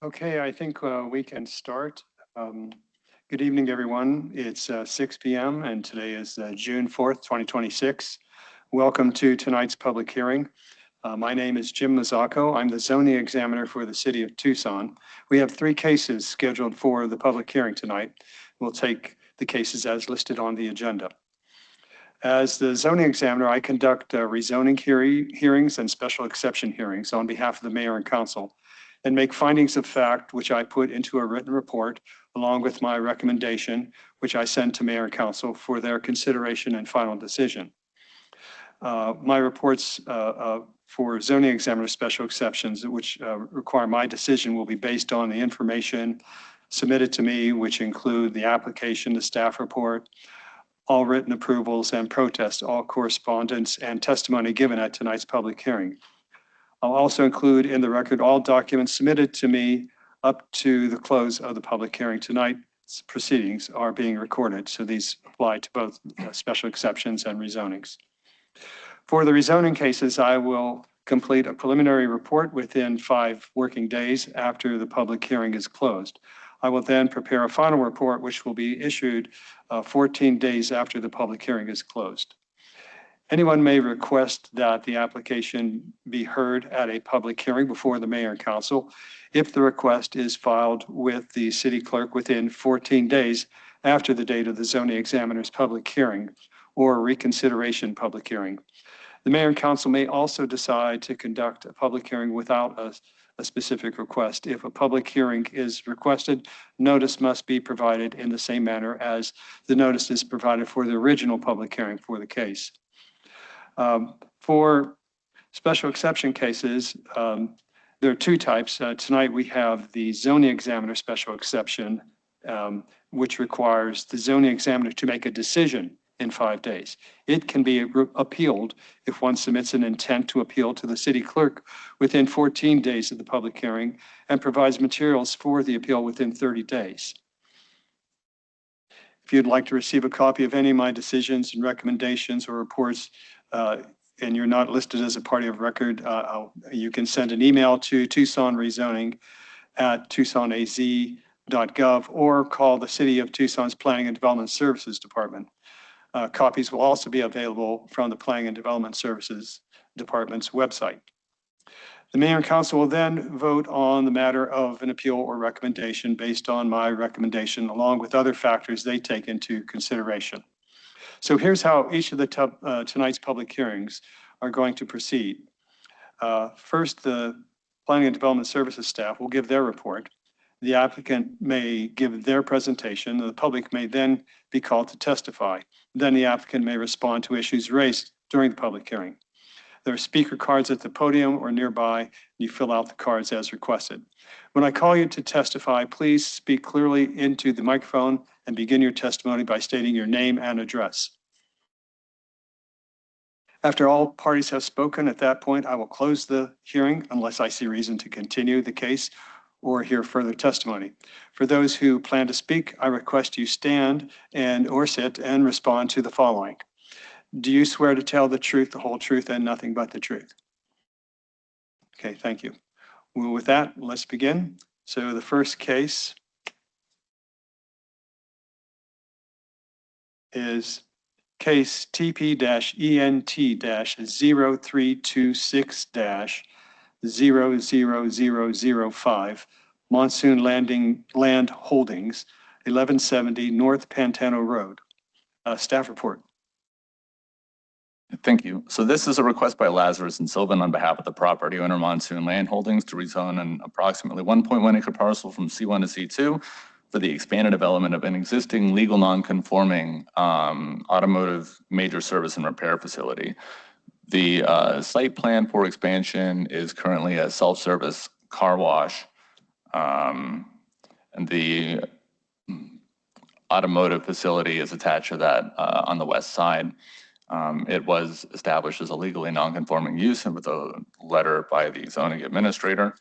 Okay, I think we can start. Good evening, everyone. It's 6 p.m. and today is June 4th, 2026. Welcome to tonight's public hearing. My name is Jim Mazzacco. I'm the zoning examiner for the city of Tucson. We have 3 cases scheduled for the public hearing tonight. We'll take the cases as listed on the agenda. As the zoning examiner, I conduct rezoning hearings and special exception hearings on behalf of the mayor and council, and make findings of fact, which I put into a written report, along with my recommendation, which I send to mayor and council for their consideration and final decision. My reports for zoning examiner special exceptions, which require my decision, will be based on the information submitted to me, which include the application, the staff report, all written approvals and protests, all correspondence and testimony given at tonight's public hearing. I'll also include in the record all documents submitted to me up to the close of the public hearing. Tonight's proceedings are being recorded, so these apply to both special exceptions and rezonings. For the rezoning cases, I will complete a preliminary report within 5 working days after the public hearing is closed. I will then prepare a final report, which will be issued 14 days after the public hearing is closed. Anyone may request that the application be heard at a public hearing before the mayor and council if the request is filed with the city clerk within 14 days after the date of the zoning examiner's public hearing or reconsideration public hearing. The mayor and council may also decide to conduct a public hearing without a specific request. If a public hearing is requested, notice must be provided in the same manner as the notice is provided for the original public hearing for the case. For special exception cases, there are 2 types. Tonight we have the zoning examiner special exception, which requires the zoning examiner to make a decision in 5 days. It can be appealed if one submits an intent to appeal to the city clerk within 14 days of the public hearing and provides materials for the appeal within 30 days. If you'd like to receive a copy of any of my decisions and recommendations or reports, and you're not listed as a party of record, you can send an email to tucsonrezoning@tucsonaz.gov or call the City of Tucson's Planning and Development Services Department. Copies will also be available from the Planning and Development Services Department's website. The mayor and council will then vote on the matter of an appeal or recommendation based on my recommendation, along with other factors they take into consideration. So here's how each of the tonight's public hearings are going to proceed. First, the Planning and Development Services staff will give their report. The applicant may give their presentation. The public may then be called to testify. Then the applicant may respond to issues raised during the public hearing. There are speaker cards at the podium or nearby. You fill out the cards as requested. When I call you to testify, please speak clearly into the microphone and begin your testimony by stating your name and address. After all parties have spoken, at that point, I will close the hearing unless I see reason to continue the case or hear further testimony. For those who plan to speak, I request you stand or sit and respond to the following. Do you swear to tell the truth, the whole truth, and nothing but the truth? Okay, thank you. Well, with that, let's begin. So the first case is case TP-ENT-0326-00005, Monsoon Land Holdings, 1170 North Pantano Road. Staff report. Thank you. So this is a request by Lazarus and Sylvan on behalf of the property owner Monsoon Land Holdings to rezone an approximately 1.1 acre parcel from C1 to C2 for the expanded development of an existing legal non-conforming automotive major service and repair facility. The site plan for expansion is currently a self-service car wash, and the automotive facility is attached to that on the west side. It was established as a legally non-conforming use and with a letter by the zoning administrator.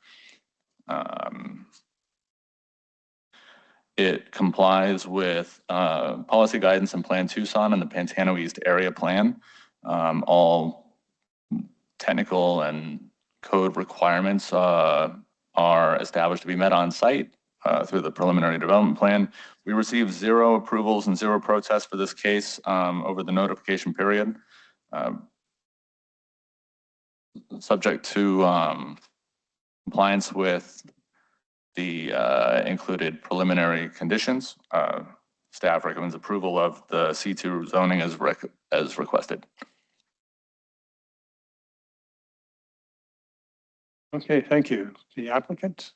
It complies with policy guidance and Plan Tucson and the Pantano East Area Plan. All technical and code requirements are established to be met on site through the preliminary development plan. We received 0 approvals and 0 protests for this case over the notification period. Subject to compliance with the included preliminary conditions, staff recommends approval of the C2 zoning as requested. Okay, thank you. The applicant?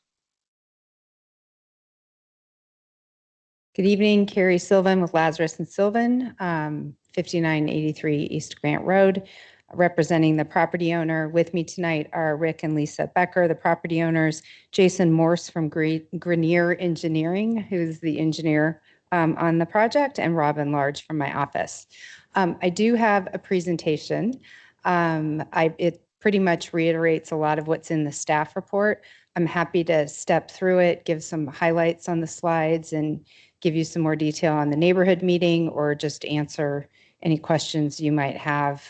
Good evening, Carrie Sylvan with Lazarus and Sylvan, 5983 East Grant Road, representing the property owner. With me tonight are Rick and Lisa Becker, the property owners, Jason Morse from Grenier Engineering, who's the engineer on the project, and Robin Large from my office. I do have a presentation. It pretty much reiterates a lot of what's in the staff report. I'm happy to step through it, give some highlights on the slides, and give you some more detail on the neighborhood meeting, or just answer any questions you might have,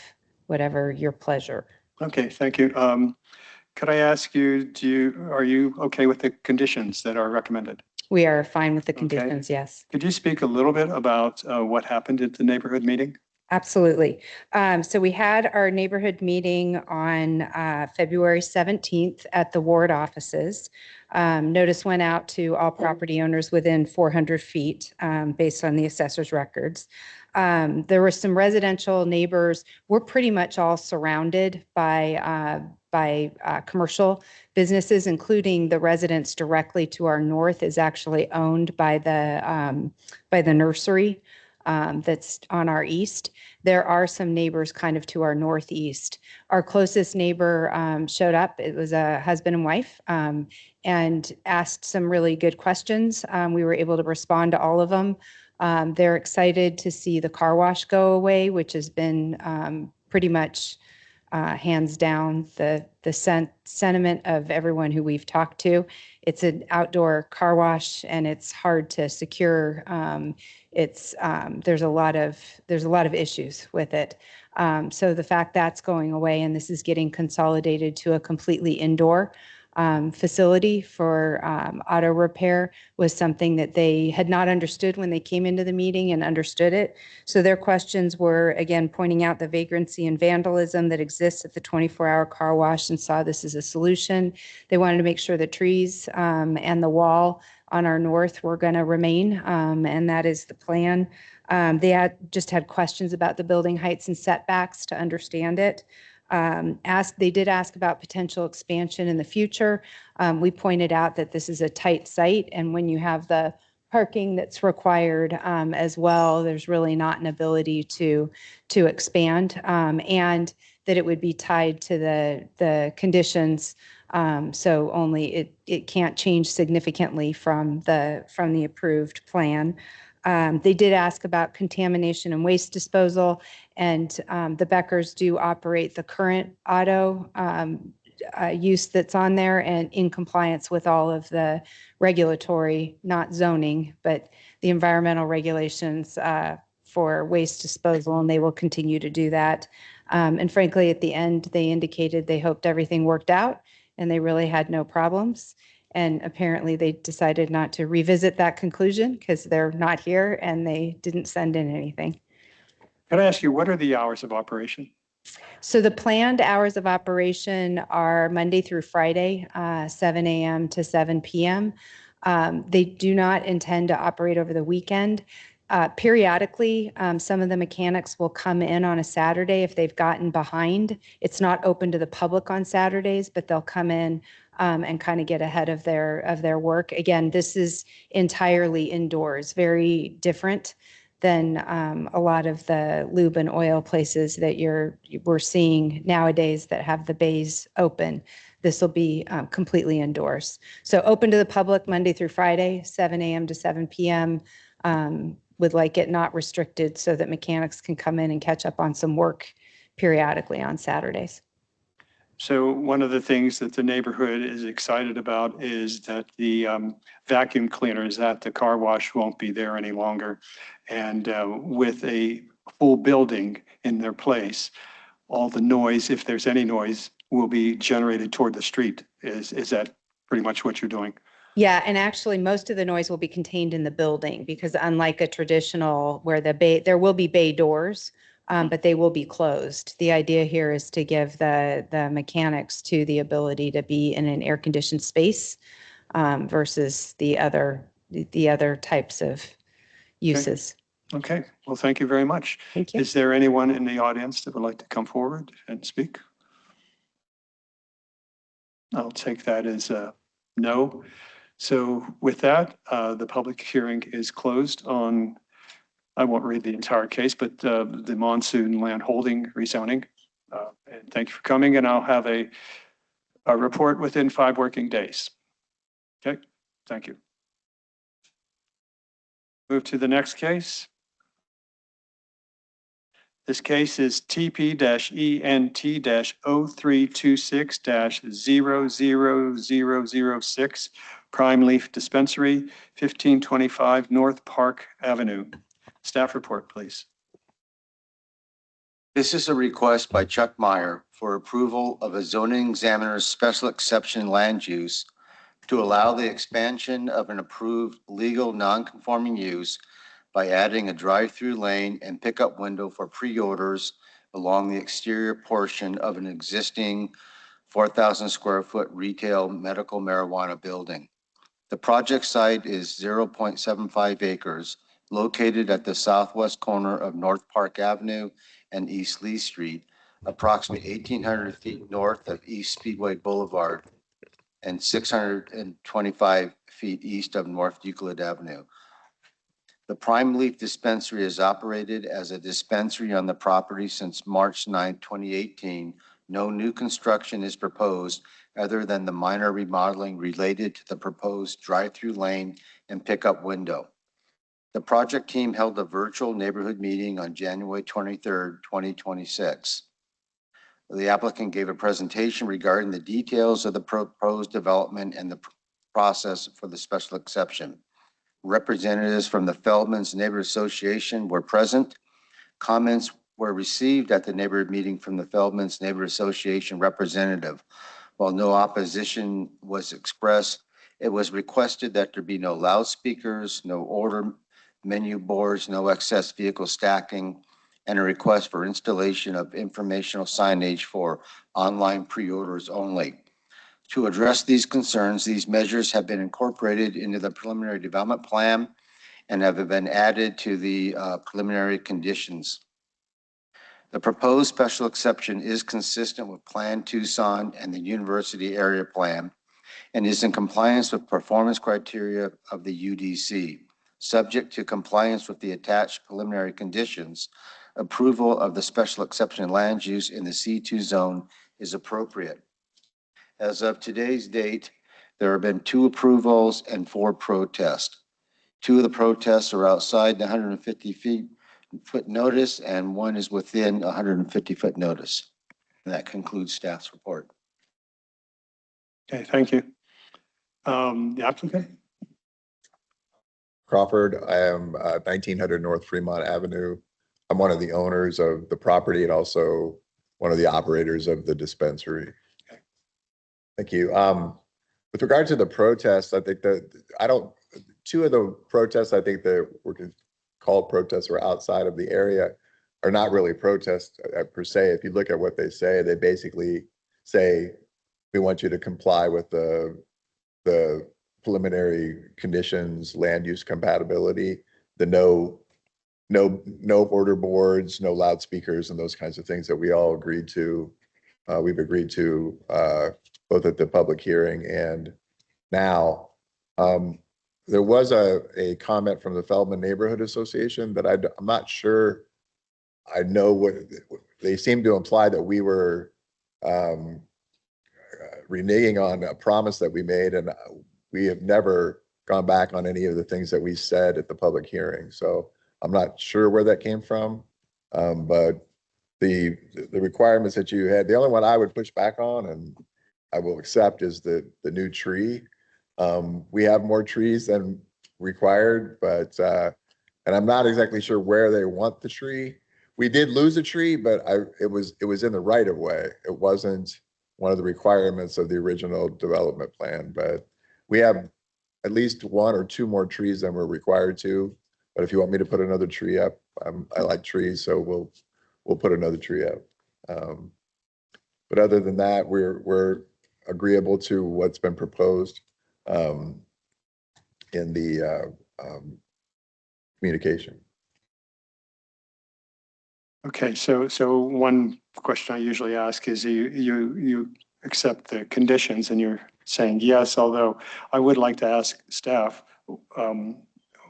whatever your pleasure. Okay, thank you. Could I ask you, are you okay with the conditions that are recommended? We are fine with the Okay. conditions, yes. Could you speak a little bit about what happened at the neighborhood meeting? Absolutely. So we had our neighborhood meeting on February 17th at the ward offices. Notice went out to all property owners within 400 feet based on the assessor's records. There were some residential neighbors. We're pretty much all surrounded by commercial businesses, including the residence directly to our north is actually owned by the nursery that's on our east. There are some neighbors kind of to our northeast. Our closest neighbor showed up. It was a husband and wife and asked some really good questions. We were able to respond to all of them. They're excited to see the car wash go away, which has been pretty much hands down the sentiment of everyone who we've talked to. It's an outdoor car wash and it's hard to secure. There's a lot of issues with it. So the fact that's going away and this is getting consolidated to a completely indoor facility for auto repair was something that they had not understood when they came into the meeting and understood it. So their questions were, again, pointing out the vagrancy and vandalism that exists at the 24-hour car wash and saw this as a solution. They wanted to make sure the trees and the wall on our north were going to remain, and that is the plan. They just had questions about the building heights and setbacks to understand it. They did ask about potential expansion in the future. We pointed out that this is a tight site, and when you have the parking that's required as well, there's really not an ability to expand, and that it would be tied to the conditions. So only it can't change significantly from the approved plan. They did ask about contamination and waste disposal, and the Beckers do operate the current auto use that's on there and in compliance with all of the regulatory, not zoning, but the environmental regulations for waste disposal, and they will continue to do that. And frankly, at the end, they indicated they hoped everything worked out and they really had no problems. And apparently they decided not to revisit that conclusion because they're not here and they didn't send in anything. Can I ask you, what are the hours of operation? So the planned hours of operation are Monday through Friday, 7 a.m. to 7 p.m. They do not intend to operate over the weekend. Periodically, some of the mechanics will come in on a Saturday if they've gotten behind. It's not open to the public on Saturdays, but they'll come in and kind of get ahead of their work. Again, this is entirely indoors, very different than a lot of the lube and oil places that we're seeing nowadays that have the bays open. This will be completely indoors. So open to the public Monday through Friday, 7 a.m. to 7 p.m. Would like it not restricted so that mechanics can come in and catch up on some work periodically on Saturdays. So one of the things that the neighborhood is excited about is that the vacuum cleaners at the car wash won't be there any longer. And with a full building in their place, all the noise, if there's any noise, will be generated toward the street. Is that pretty much what you're doing. Yeah, and actually, most of the noise will be contained in the building because unlike a traditional where there will be bay doors, but they will be closed. The idea here is to give the mechanics to the ability to be in an air-conditioned space versus the other types of uses. Okay, well, thank you very much. Thank you. Is there anyone in the audience that would like to come forward and speak? I'll take that as a no. So with that, the public hearing is closed on, I won't read the entire case, but the Monsoon Land Holding rezoning. And thank you for coming, and I'll have a report within 5 working days. Okay, thank you. Move to the next case. This case is TP-ENT-0326-00006, Prime Leaf Dispensary, 1525 North Park Avenue. Staff report, please. This is a request by Chuck Meyer for approval of a zoning examiner's special exception land use to allow the expansion of an approved legal non-conforming use by adding a drive-through lane and pickup window for pre-orders along the exterior portion of an existing 4,000 square foot retail medical marijuana building. The project site is 0.75 acres, located at the southwest corner of North Park Avenue and East Lee Street, approximately 1,800 feet north of East Speedway Boulevard and 625 feet east of North Euclid Avenue. The Prime Leaf Dispensary is operated as a dispensary on the property since March 9, 2018. No new construction is proposed other than the minor remodeling related to the proposed drive-through lane and pickup window. The project team held a virtual neighborhood meeting on January 23rd, 2026. The applicant gave a presentation regarding the details of the proposed development and the process for the special exception. Representatives from the Feldman's Neighborhood Association were present. Comments were received at the neighborhood meeting from the Feldman's Neighborhood Association representative. While no opposition was expressed, it was requested that there be no loudspeakers, no order menu boards, no excess vehicle stacking, and a request for installation of informational signage for online pre-orders only. To address these concerns, these measures have been incorporated into the preliminary development plan and have been added to the preliminary conditions. The proposed special exception is consistent with Plan Tucson and the University Area Plan and is in compliance with performance criteria of the UDC. Subject to compliance with the attached preliminary conditions, approval of the special exception land use in the C2 zone is appropriate. As of today's date, there have been 2 approvals and 4 protests. 2 of the protests are outside the 150-foot notice, and 1 is within 150-foot notice. And that concludes staff's report. Okay, thank you. The applicant? Crawford. I am 1900 North Fremont Avenue. I'm one of the owners of the property and also one of the operators of the dispensary. Okay. Thank you. With regard to the protests, I think that 2 of the protests I think that were called protests were outside of the area are not really protests per se. If you look at what they say, they basically say, we want you to comply with the preliminary conditions, land use compatibility, the no order boards, no loudspeakers, and those kinds of things that we all agreed to. We've agreed to both at the public hearing and now. There was a comment from the Feldman Neighborhood Association that I'm not sure I know what they seem to imply that we were reneging on a promise that we made, and we have never gone back on any of the things that we said at the public hearing. So I'm not sure where that came from, but the requirements that you had, the only one I would push back on and I will accept is the new tree. We have more trees than required, but and I'm not exactly sure where they want the tree. We did lose a tree, but it was in the right of way. It wasn't one of the requirements of the original development plan, but we have at least one or two more trees than we're required to. But if you want me to put another tree up, I like trees, so we'll put another tree up. But other than that, we're agreeable to what's been proposed in the communication. Okay, so one question I usually ask is you accept the conditions and you're saying yes, although I would like to ask staff,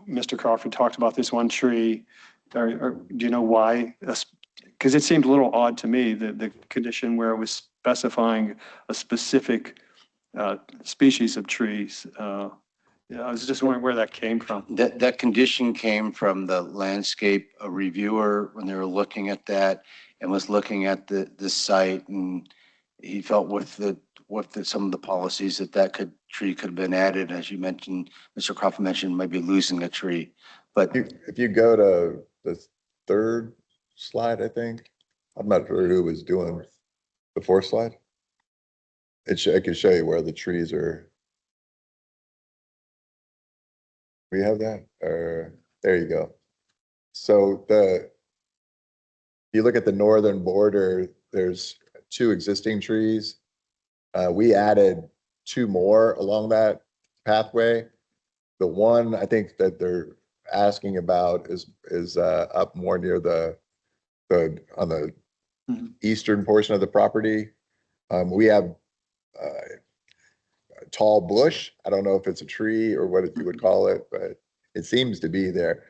Mr. Crawford talked about this one tree. Do you know why? Because it seemed a little odd to me, the condition where it was specifying a specific species of trees. Yeah, I was just wondering where that came from. That condition came from the landscape reviewer when they were looking at that and was looking at the site, and he felt with some of the policies that tree could have been added. As you mentioned, Mr. Crawford mentioned maybe losing a tree, but If you go to the third slide, I think, I'm not sure who was doing the fourth slide. I can show you where the trees are. We have that, there you go. So if you look at the northern border, there's 2 existing trees. We added 2 more along that pathway. The one I think that they're asking about is up more near on the eastern portion of the property. We have a tall bush. I don't know if it's a tree or what you would call it, but it seems to be there.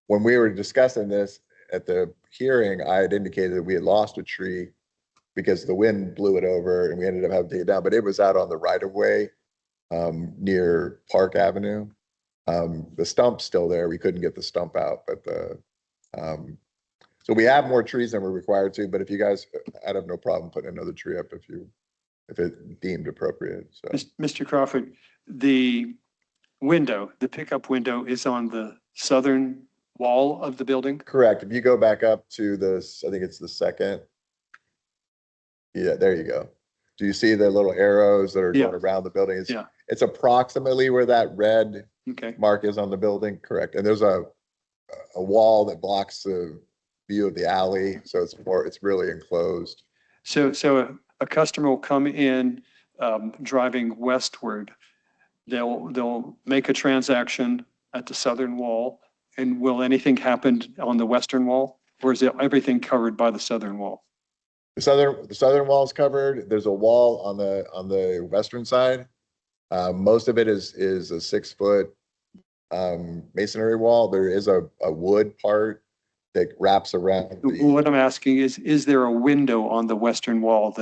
When we were discussing this at the hearing, I had indicated that we had lost a tree because the wind blew it over and we ended up having to take it down, but it was out on the right of way near Park Avenue. The stump's still there. We couldn't get the stump out, but so we have more trees than we're required to, but if you guys, I'd have no problem putting another tree up if it deemed appropriate. So Mr. Crawford, the pickup window is on the southern wall of the building? correct. If you go back up to this, I think it's the second. Yeah, there you go. Do you see the little arrows that are Yeah. going around the building? Yeah. It's approximately where that red Okay, mark is on the building, correct. And there's a wall that blocks the view of the alley, so it's really enclosed. so a customer will come in driving westward. They'll make a transaction at the southern wall, and will anything happen on the western wall? Or is everything covered by the southern wall? The southern wall is covered. There's a wall on the western side. Most of it is a 6-foot masonry wall. There is a wood part that wraps around. What I'm asking is there a window on the western wall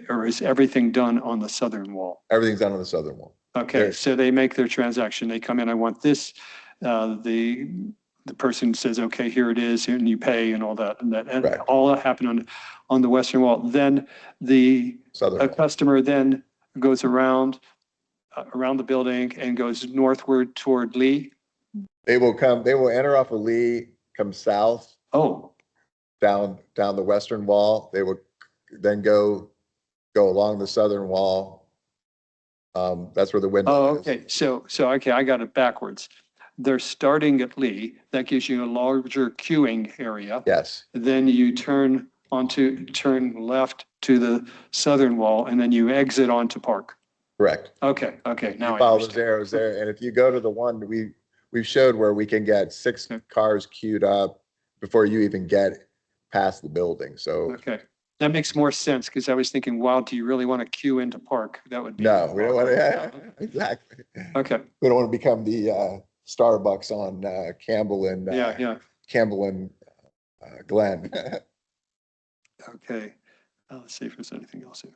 or is everything done on the southern wall? Everything's done on the southern wall. Okay, There- so they make their transaction, they come in, I want this, the person says, okay, here it is, and you pay and all that, and Right. all that happened on the western wall. Then a Southern wall. customer then goes around the building and goes northward toward Lee. They will enter off of Lee, come south, Oh, down the western wall. They will then go along the southern wall. That's where the window oh, is. okay, so, okay, I got it backwards. They're starting at Lee, that gives you a larger queuing area. Yes, Then you turn left to the southern wall, and then you exit onto Park. correct. Okay, now I Follow those understand. arrows there, and if you go to the one we've showed where we can get 6 cars queued up before you even get past the building, so Okay, that makes more sense, because I was thinking, wow, do you really want to queue into Park? That would be. no, we don't want to, exactly. Okay, We don't want to become the Starbucks on Campbell and yeah, Campbell and Glen. okay. Let's see if there's anything else here.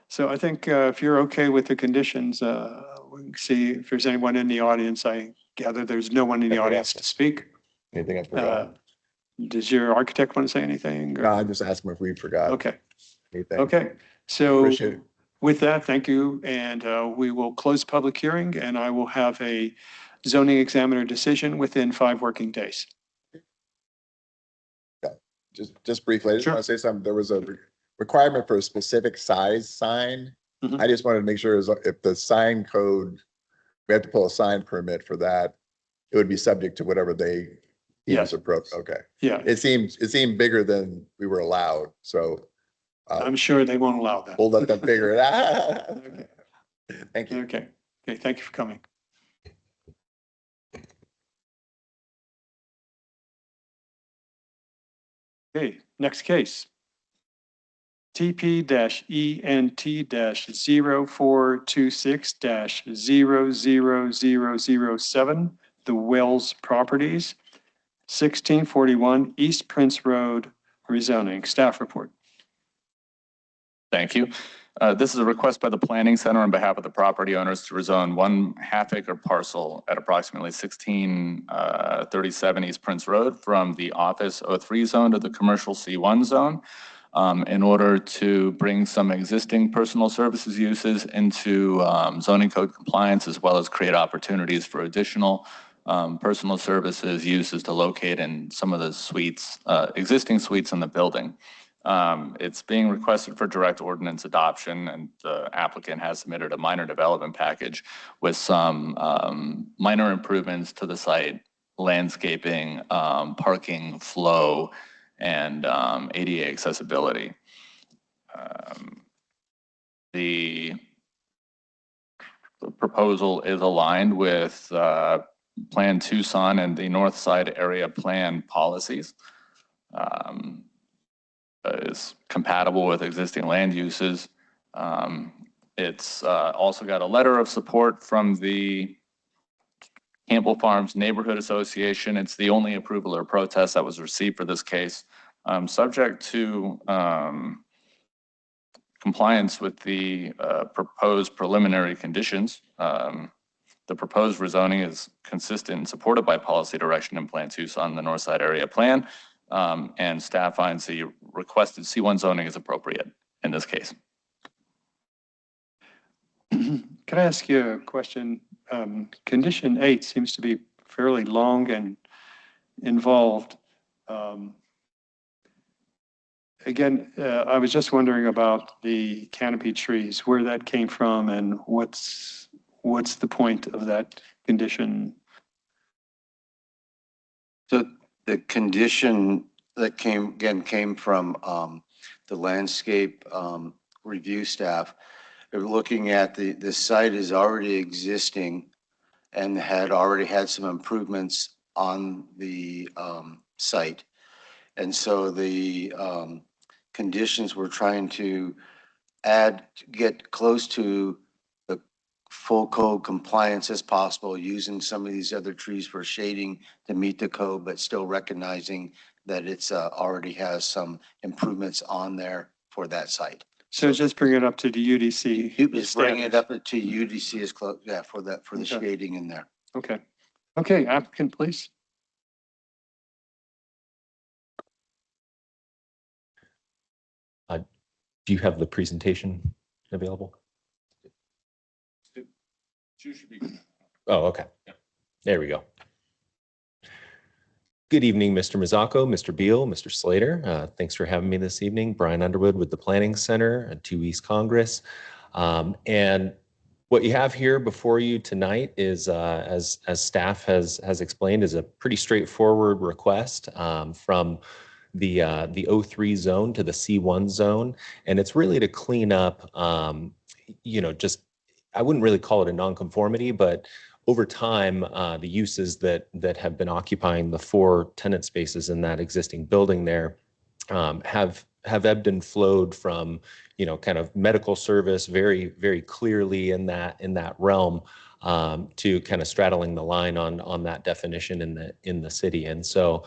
So I think if you're okay with the conditions, we can see if there's anyone in the audience. I gather there's no one in the audience to speak. Anything I forgot? Does your architect want to say anything? or- No, I'm just asking if we forgot Okay, anything. okay. So Appreciate it. with that, thank you. And we will close public hearing, and I will have a zoning examiner decision within 5 working days. Just briefly, I just Sure. want to say something. There was a requirement for a specific size sign. Mhm. I just wanted to make sure if the sign code, we have to pull a sign permit for that, it would be subject to whatever they deem as Yes. appropriate. Okay. Yeah, It seemed bigger than we were allowed, so I'm sure they won't allow that. we'll let them figure it out. Thank you. Okay, okay, thank you for coming. Okay, next case. TP-ENT-0426-00007, The Wells Properties, 1641 East Prince Road, rezoning. Staff report. Thank you. This is a request by the Planning Center on behalf of the property owners to rezone 1/2 acre parcel at approximately 1637 East Prince Road from the Office O3 zone to the Commercial C1 zone in order to bring some existing personal services uses into zoning code compliance, as well as create opportunities for additional personal services uses to locate in some of the suites, existing suites in the building. It's being requested for direct ordinance adoption, and the applicant has submitted a minor development package with some minor improvements to the site, landscaping, parking flow, and ADA accessibility. The proposal is aligned with Plan Tucson and the North Side Area Plan policies. Is compatible with existing land uses. It's also got a letter of support from the Campbell Farms Neighborhood Association. It's the only approval or protest that was received for this case. Subject to compliance with the proposed preliminary conditions. The proposed rezoning is consistent and supported by policy direction in Plan Tucson, the North Side Area Plan. And staff finds the requested C1 zoning is appropriate in this case. Can I ask you a question? Condition 8 seems to be fairly long and involved. Again, I was just wondering about the canopy trees, where that came from, and what's the point of that condition? So the condition that came from the landscape review staff. They're looking at the site is already existing and had already had some improvements on the site. And so the conditions we're trying to get close to the full code compliance as possible, using some of these other trees for shading to meet the code, but still recognizing that it's already has some improvements on there for that site. So just bring it up to the UDC. Just bring it up to UDC as close, yeah, for the Okay. shading in there. Okay. Okay, applicant, please. Do you have the presentation available? Oh, okay. There we go. Good evening, Mr. Mazzocco, Mr. Beal, Mr. Slater. Thanks for having me this evening. Brian Underwood with the Planning Center at 2 East Congress. And what you have here before you tonight is, as staff has explained, is a pretty straightforward request from the O3 zone to the C1 zone. And it's really to clean up, just, I wouldn't really call it a nonconformity, but over time, the uses that have been occupying the 4 tenant spaces in that existing building there have ebbed and flowed from, kind of medical service very, very clearly in that realm to kind of straddling the line on that definition in the city. And so,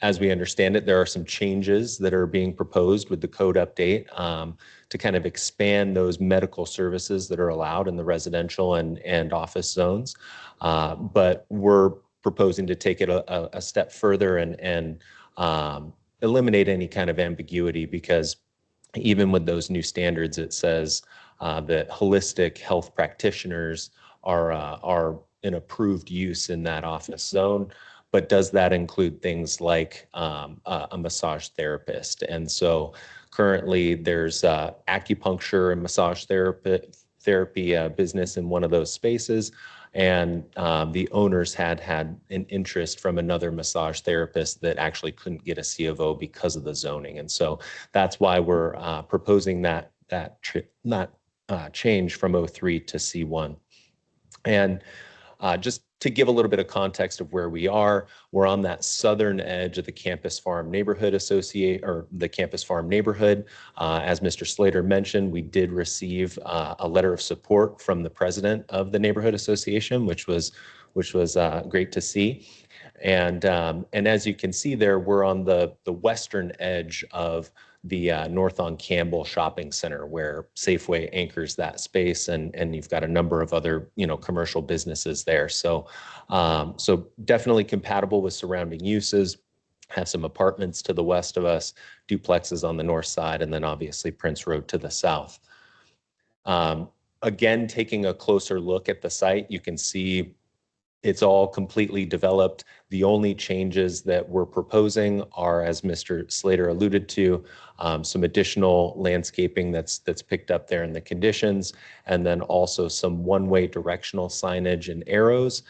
as we understand it, there are some changes that are being proposed with the code update to kind of expand those medical services that are allowed in the residential and office zones. But we're proposing to take it a step further and eliminate any kind of ambiguity, because even with those new standards, it says that holistic health practitioners are an approved use in that office zone. But does that include things like a massage therapist? And so Currently, there's acupuncture and massage therapy business in one of those spaces. And the owners had an interest from another massage therapist that actually couldn't get a C of O because of the zoning. And so that's why we're proposing that change from O3 to C1. And just to give a little bit of context of where we are, we're on that southern edge of the Campus Farm neighborhood the Campus Farm neighborhood. As Mr. Slater mentioned, we did receive a letter of support from the president of the neighborhood association, which was great to see. And as you can see there, we're on the western edge of the North on Campbell Shopping Center, where Safeway anchors that space, and you've got a number of other commercial businesses there. So so definitely compatible with surrounding uses. Have some apartments to the west of us, duplexes on the north side, and then obviously Prince Road to the south. Again, taking a closer look at the site, you can see it's all completely developed. The only changes that we're proposing are, as Mr. Slater alluded to, some additional landscaping that's picked up there in the conditions, and then also some one-way directional signage and arrows.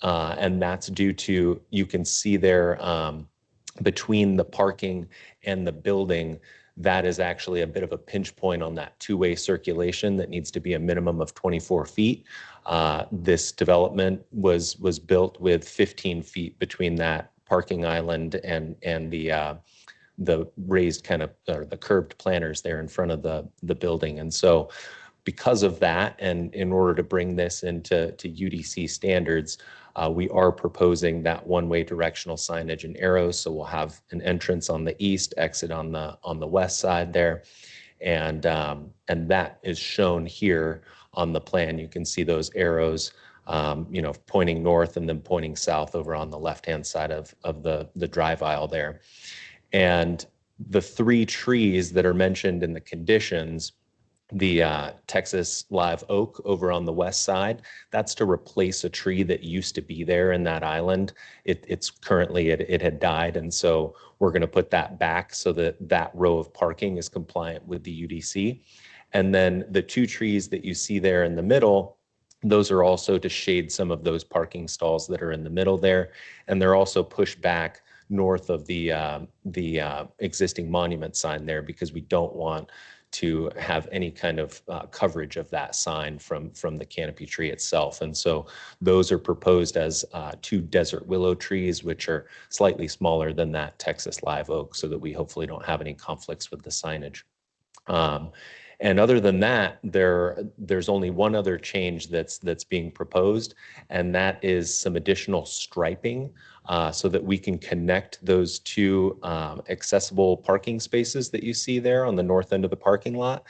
And that's due to, you can see there between the parking and the building, that is actually a bit of a pinch point on that two-way circulation that needs to be a minimum of 24 feet. This development was built with 15 feet between that parking island and the raised kind of, or the curved planters there in front of the building. And so because of that, and in order to bring this into UDC standards, we are proposing that one-way directional signage and arrows. So we'll have an entrance on the east, exit on the west side there. And that is shown here on the plan. You can see those arrows, pointing north and then pointing south over on the left-hand side of the drive aisle there. And the three trees that are mentioned in the conditions, the Texas live oak over on the west side, that's to replace a tree that used to be there in that island. It's currently, it had died. And so we're going to put that back so that row of parking is compliant with the UDC. And then the two trees that you see there in the middle, those are also to shade some of those parking stalls that are in the middle there. And they're also pushed back north of the existing monument sign there, because we don't want to have any kind of coverage of that sign from the canopy tree itself. And so those are proposed as two desert willow trees, which are slightly smaller than that Texas live oak, so that we hopefully don't have any conflicts with the signage. And other than that, there's only one other change that's being proposed, and that is some additional striping so that we can connect those two accessible parking spaces that you see there on the north end of the parking lot,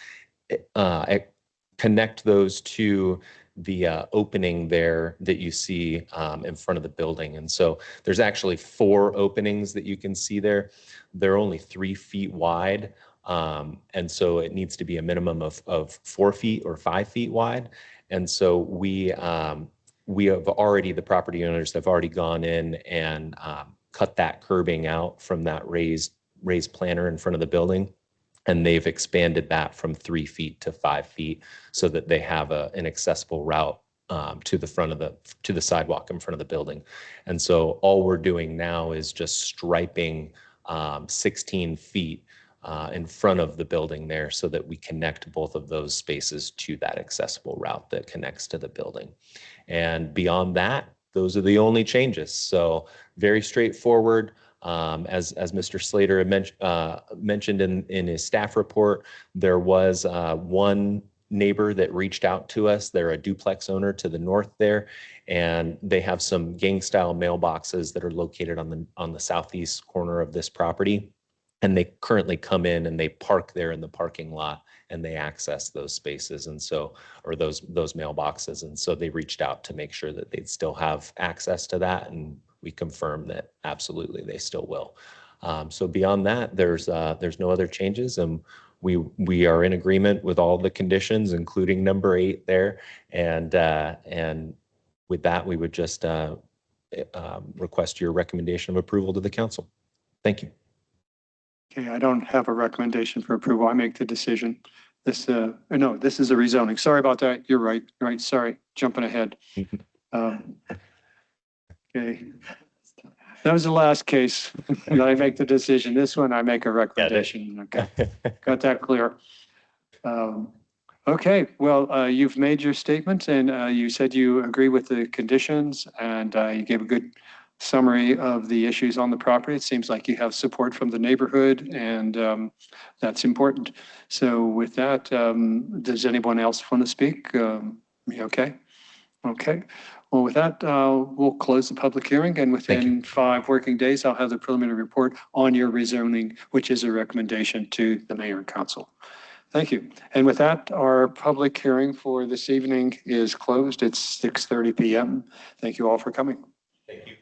connect those to the opening there that you see in front of the building. And so there's actually 4 openings that you can see there. They're only 3 feet wide. And so it needs to be a minimum of 4 feet or 5 feet wide. And so we have already, the property owners have already gone in and cut that curbing out from that raised planter in front of the building. And they've expanded that from 3 feet to 5 feet so that they have an accessible route to the sidewalk in front of the building. And so all we're doing now is just striping 16 feet in front of the building there so that we connect both of those spaces to that accessible route that connects to the building. And beyond that, those are the only changes. So very straightforward. As Mr. Slater had mentioned in his staff report, there was one neighbor that reached out to us. They're a duplex owner to the north there, and they have some gang-style mailboxes that are located on the southeast corner of this property. And they currently come in and they park there in the parking lot and they access those spaces, and so, or those mailboxes. And so they reached out to make sure that they'd still have access to that, and we confirmed that absolutely they still will. So beyond that, there's no other changes, and we are in agreement with all the conditions, including number 8 there. And with that, we would just request your recommendation of approval to the council. Thank you. Okay, I don't have a recommendation for approval. I make the decision. This, no, this is a rezoning. Sorry about that. You're right. Right. Sorry. Jumping ahead. Okay. That was the last case that I make the decision. This one, I make a recommendation. Okay. Got that clear. Okay, well, you've made your statement and you said you agree with the conditions and you gave a good summary of the issues on the property. It seems like you have support from the neighborhood and that's important. So with that, does anyone else want to speak? Okay. Okay. Well, with that, we'll close the public hearing and within 5 working days, I'll have the preliminary report on your rezoning, which is a recommendation to the mayor and council. Thank you. And with that, our public hearing for this evening is closed. It's 6:30 p.m. Thank you all for coming. Thank you.